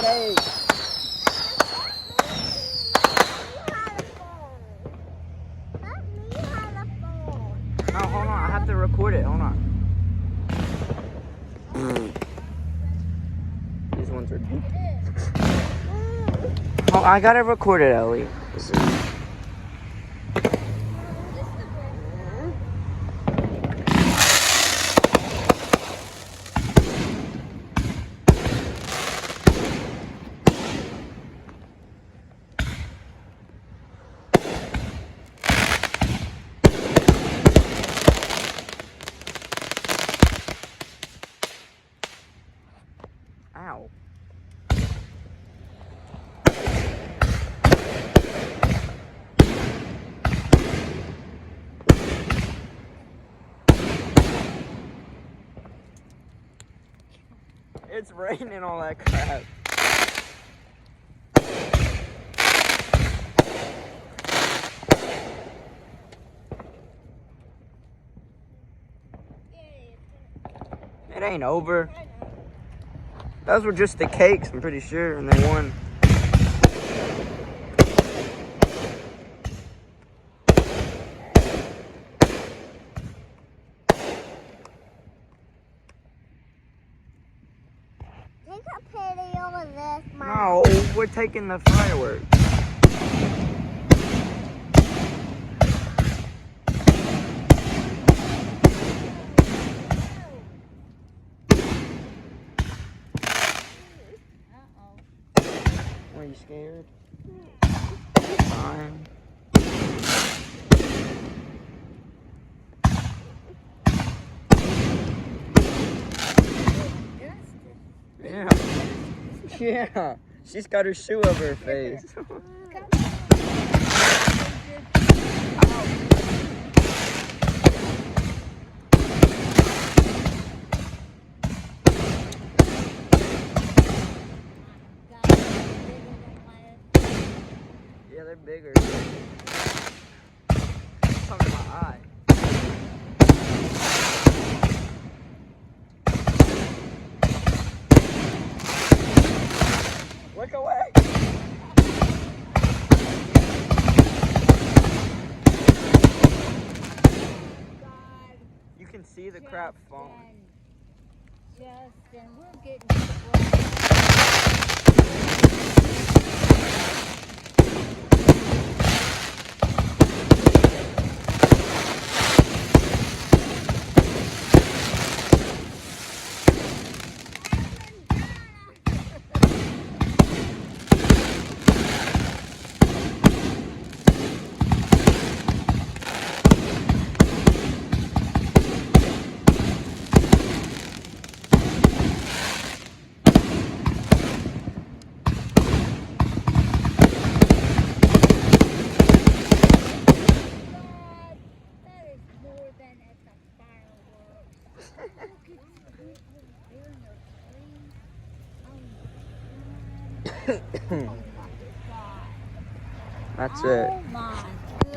cake. Oh, hold on. I have to record it. Hold on. These ones are deep. Oh, I gotta record it, Ellie. Ow. It's raining all that crap. It ain't over. Those were just the cakes, I'm pretty sure, and they won. Take a picture of this, Mom. No, we're taking the fireworks. Are you scared? Fine. Yeah. Yeah. She's got her shoe over her face. Yeah, they're bigger. Come to my eye. Look away. You can see the crap falling. Justin, we're getting That's it. Oh my.